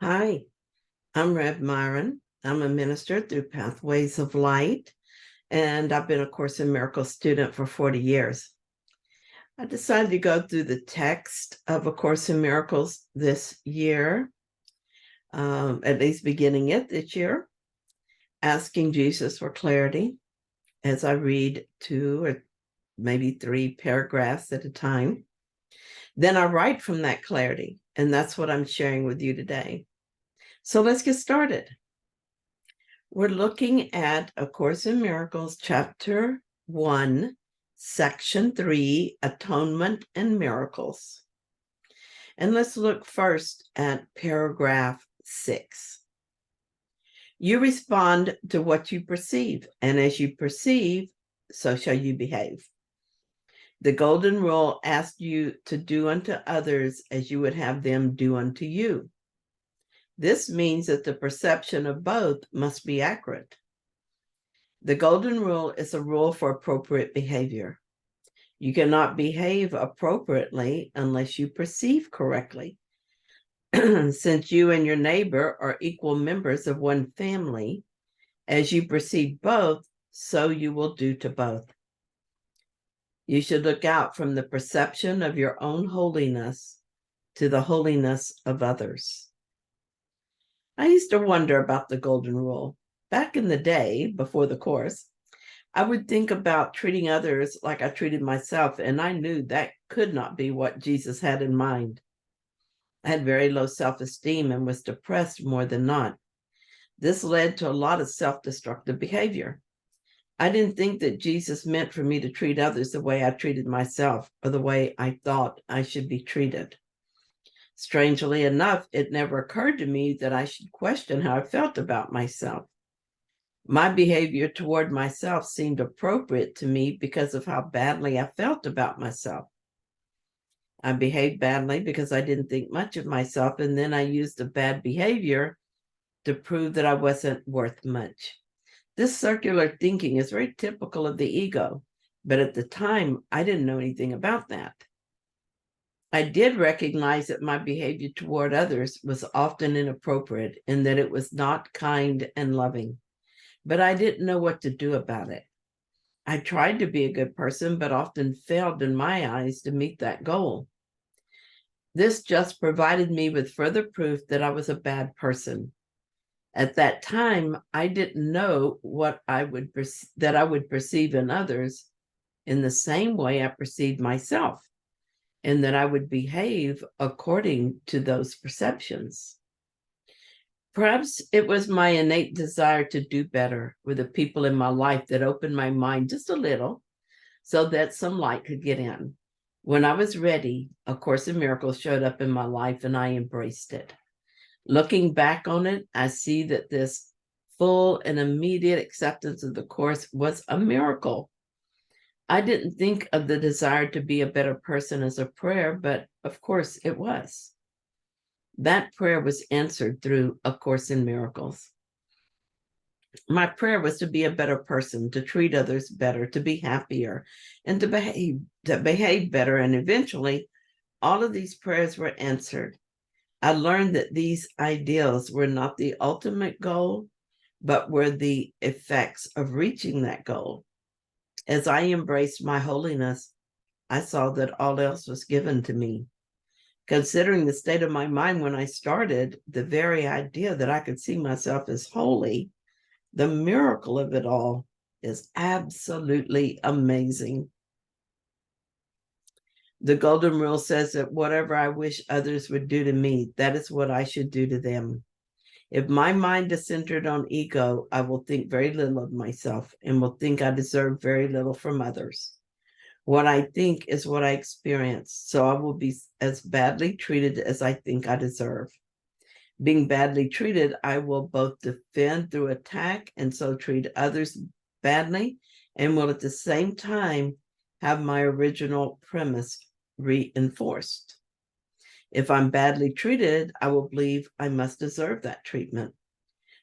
Hi, I'm Rev Myron. I'm a minister through Pathways of Light, and I've been a Course in Miracles student for 40 years. I decided to go through the text of A Course in Miracles this year, at least beginning it this year, asking Jesus for clarity as I read 2 or maybe 3 paragraphs at a time. Then I write from that clarity, and that's what I'm sharing with you today. So let's get started. We're looking at A Course in Miracles, Chapter 1, Section 3, Atonement and Miracles. And let's look first at paragraph 6. You respond to what you perceive, and as you perceive, so shall you behave. The Golden Rule asks you to do unto others as you would have them do unto you. This means that the perception of both must be accurate. The Golden Rule is a rule for appropriate behavior. You cannot behave appropriately unless you perceive correctly. Since you and your neighbor are equal members of one family, as you perceive both, so you will do to both. You should look out from the perception of your own holiness to the holiness of others. I used to wonder about the Golden Rule. Back in the day, before the Course, I would think about treating others like I treated myself, and I knew that could not be what Jesus had in mind. I had very low self-esteem and was depressed more than not. This led to a lot of self-destructive behavior. I didn't think that Jesus meant for me to treat others the way I treated myself or the way I thought I should be treated. Strangely enough, it never occurred to me that I should question how I felt about myself. My behavior toward myself seemed appropriate to me because of how badly I felt about myself. I behaved badly because I didn't think much of myself, and then I used the bad behavior to prove that I wasn't worth much. This circular thinking is very typical of the ego, but at the time, I didn't know anything about that. I did recognize that my behavior toward others was often inappropriate and that it was not kind and loving, but I didn't know what to do about it. I tried to be a good person, but often failed in my eyes to meet that goal. This just provided me with further proof that I was a bad person. At that time, I didn't know what I would perceive in others in the same way I perceived myself, and that I would behave according to those perceptions. Perhaps it was my innate desire to do better with the people in my life that opened my mind just a little so that some light could get in. When I was ready, A Course in Miracles showed up in my life and I embraced it. Looking back on it, I see that this full and immediate acceptance of the Course was a miracle. I didn't think of the desire to be a better person as a prayer, but of course it was. That prayer was answered through A Course in Miracles. My prayer was to be a better person, to treat others better, to be happier, and to behave better. And eventually, all of these prayers were answered. I learned that these ideals were not the ultimate goal, but were the effects of reaching that goal. As I embraced my holiness, I saw that all else was given to me. Considering the state of my mind when I started, the very idea that I could see myself as holy, the miracle of it all is absolutely amazing. The Golden Rule says that whatever I wish others would do to me, that is what I should do to them. If my mind is centered on ego, I will think very little of myself and will think I deserve very little from others. What I think is what I experience, so I will be as badly treated as I think I deserve. Being badly treated, I will both defend through attack and so treat others badly, and will at the same time have my original premise reinforced. If I'm badly treated, I will believe I must deserve that treatment.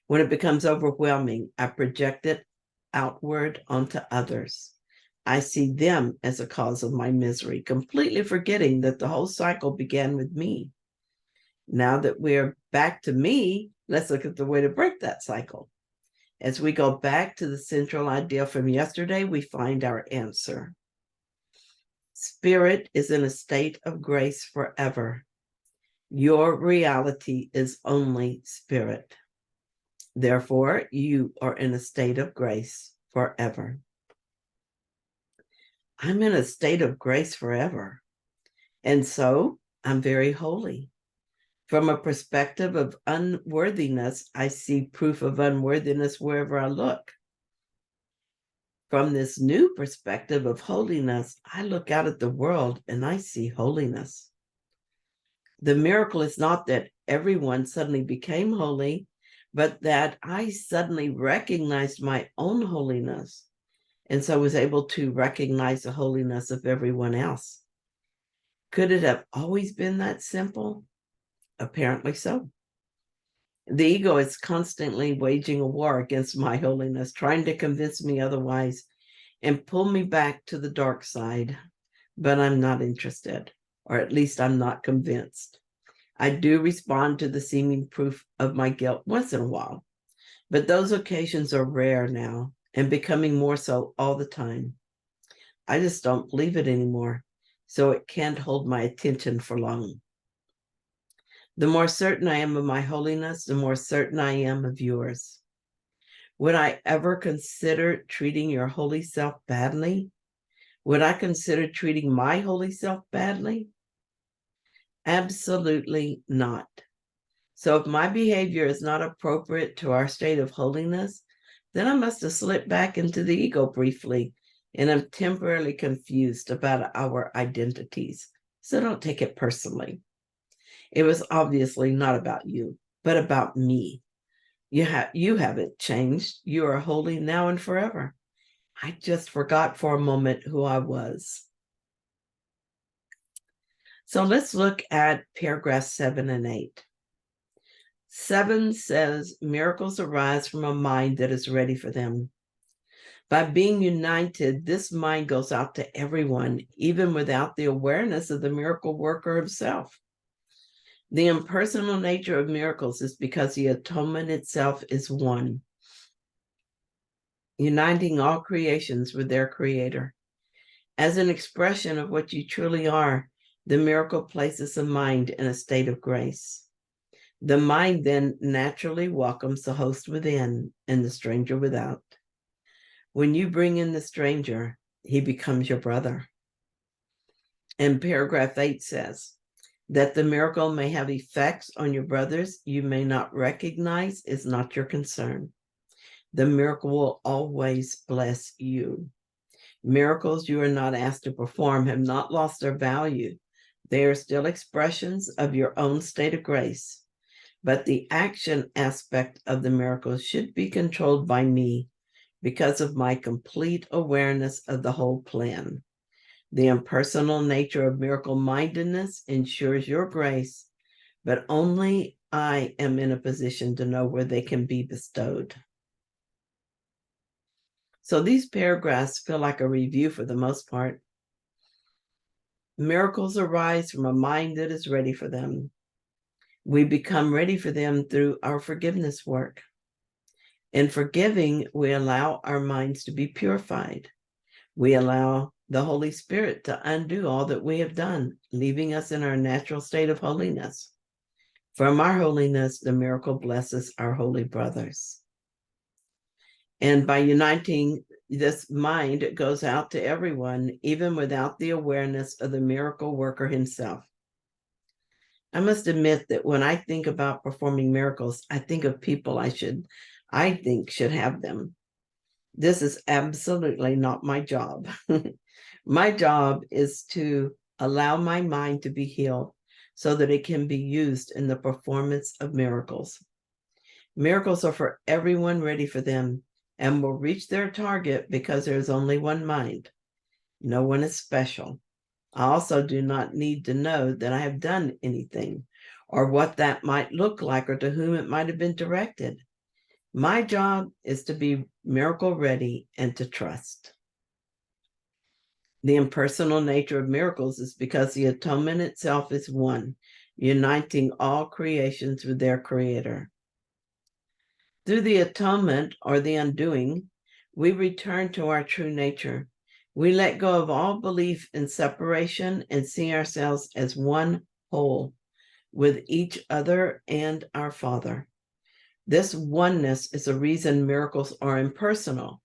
When it becomes overwhelming, I project it outward onto others. I see them as a cause of my misery, completely forgetting that the whole cycle began with me. Now that we're back to me, let's look at the way to break that cycle. As we go back to the central idea from yesterday, we find our answer. Spirit is in a state of grace forever. Your reality is only spirit. Therefore, you are in a state of grace forever. I'm in a state of grace forever. And so I'm very holy. From a perspective of unworthiness, I see proof of unworthiness wherever I look. From this new perspective of holiness, I look out at the world and I see holiness. The miracle is not that everyone suddenly became holy, but that I suddenly recognized my own holiness, and so was able to recognize the holiness of everyone else. Could it have always been that simple? Apparently so. The ego is constantly waging a war against my holiness, trying to convince me otherwise and pull me back to the dark side. But I'm not interested, or at least I'm not convinced. I do respond to the seeming proof of my guilt once in a while, but those occasions are rare now and becoming more so all the time. I just don't believe it anymore, so it can't hold my attention for long. The more certain I am of my holiness, the more certain I am of yours. Would I ever consider treating your holy self badly? Would I consider treating my holy self badly? Absolutely not. So if my behavior is not appropriate to our state of holiness, then I must have slipped back into the ego briefly, and I'm temporarily confused about our identities. So don't take it personally. It was obviously not about you, but about me. You haven't changed. You are holy now and forever. I just forgot for a moment who I was. So let's look at paragraphs 7 and 8. 7 says, miracles arise from a mind that is ready for them. By being united, this mind goes out to everyone, even without the awareness of the miracle worker himself. The impersonal nature of miracles is because the atonement itself is one, uniting all creations with their creator. As an expression of what you truly are, the miracle places the mind in a state of grace. The mind then naturally welcomes the host within and the stranger without. When you bring in the stranger, he becomes your brother. And paragraph 8 says, that the miracle may have effects on your brothers you may not recognize is not your concern. The miracle will always bless you. Miracles you are not asked to perform have not lost their value. They are still expressions of your own state of grace. But the action aspect of the miracle should be controlled by me because of my complete awareness of the whole plan. The impersonal nature of miracle-mindedness ensures your grace, but only I am in a position to know where they can be bestowed. So these paragraphs feel like a review for the most part. Miracles arise from a mind that is ready for them. We become ready for them through our forgiveness work. In forgiving, we allow our minds to be purified. We allow the Holy Spirit to undo all that we have done, leaving us in our natural state of holiness. From our holiness, the miracle blesses our holy brothers. And by uniting this mind, it goes out to everyone, even without the awareness of the miracle worker himself. I must admit that when I think about performing miracles, I think of people I think should have them. This is absolutely not my job. My job is to allow my mind to be healed so that it can be used in the performance of miracles. Miracles are for everyone ready for them and will reach their target because there is only one mind. No one is special. I also do not need to know that I have done anything or what that might look like or to whom it might have been directed. My job is to be miracle ready and to trust. The impersonal nature of miracles is because the atonement itself is one, uniting all creations with their creator. Through the atonement or the undoing, we return to our true nature. We let go of all belief in separation and see ourselves as one whole with each other and our Father. This oneness is a reason miracles are impersonal.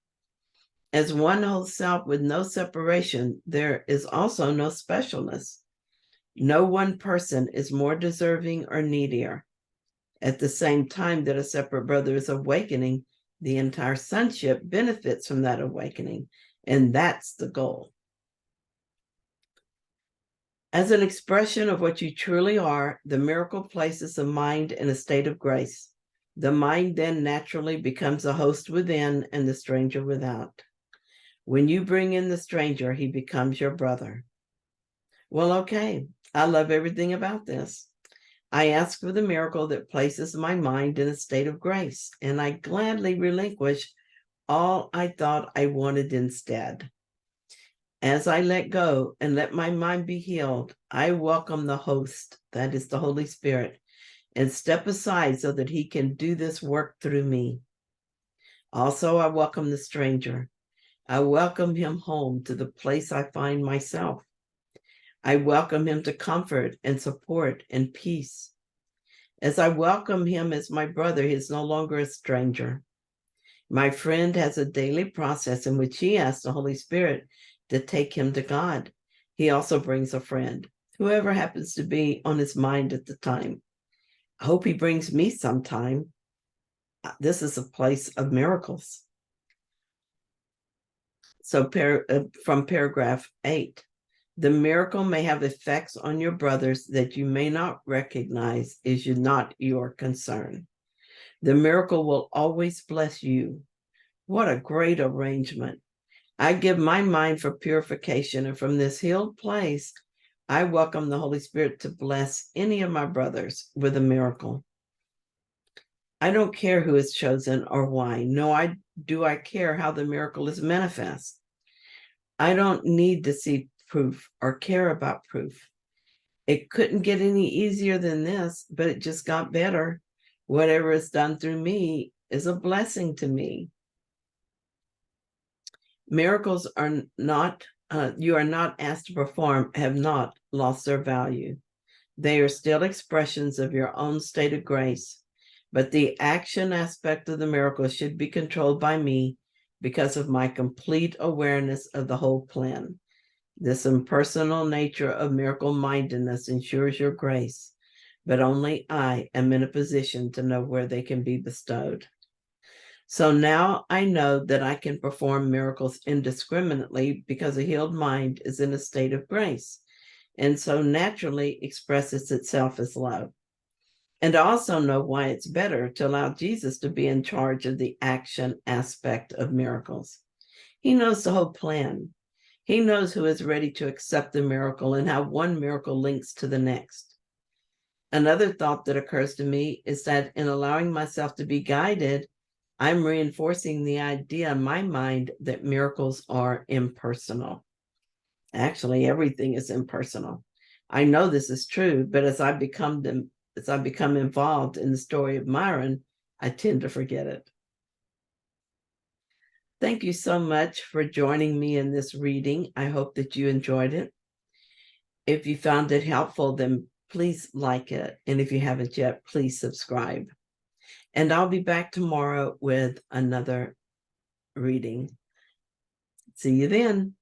As one whole self with no separation, there is also no specialness. No one person is more deserving or needier. At the same time that a separate brother is awakening, the entire sonship benefits from that awakening, and that's the goal. As an expression of what you truly are, the miracle places the mind in a state of grace. The mind then naturally becomes a host within and the stranger without. When you bring in the stranger, he becomes your brother. Well, okay, I love everything about this. I ask for the miracle that places my mind in a state of grace, and I gladly relinquish all I thought I wanted instead. As I let go and let my mind be healed, I welcome the host, that is the Holy Spirit, and step aside so that he can do this work through me. Also, I welcome the stranger. I welcome him home to the place I find myself. I welcome him to comfort and support and peace. As I welcome him as my brother, he is no longer a stranger. My friend has a daily process in which he asks the Holy Spirit to take him to God. He also brings a friend, whoever happens to be on his mind at the time. I hope he brings me sometime. This is a place of miracles. So from paragraph 8. The miracle may have effects on your brothers that you may not recognize is not your concern. The miracle will always bless you. What a great arrangement. I give my mind for purification, and from this healed place, I welcome the Holy Spirit to bless any of my brothers with a miracle. I don't care who is chosen or why. No, do I care how the miracle is manifest. I don't need to see proof or care about proof. It couldn't get any easier than this, but it just got better. Whatever is done through me is a blessing to me. Miracles are not, you are not asked to perform, have not lost their value. They are still expressions of your own state of grace, but the action aspect of the miracle should be controlled by me because of my complete awareness of the whole plan. This impersonal nature of miracle mindedness ensures your grace, but only I am in a position to know where they can be bestowed. So now I know that I can perform miracles indiscriminately because a healed mind is in a state of grace, and so naturally expresses itself as love. And I also know why it's better to allow Jesus to be in charge of the action aspect of miracles. He knows the whole plan. He knows who is ready to accept the miracle and how one miracle links to the next. Another thought that occurs to me is that in allowing myself to be guided, I'm reinforcing the idea in my mind that miracles are impersonal. Actually, everything is impersonal. I know this is true, but as I become involved in the story of Myron, I tend to forget it. Thank you so much for joining me in this reading. I hope that you enjoyed it. If you found it helpful, then please like it. And if you haven't yet, please subscribe. And I'll be back tomorrow with another reading. See you then.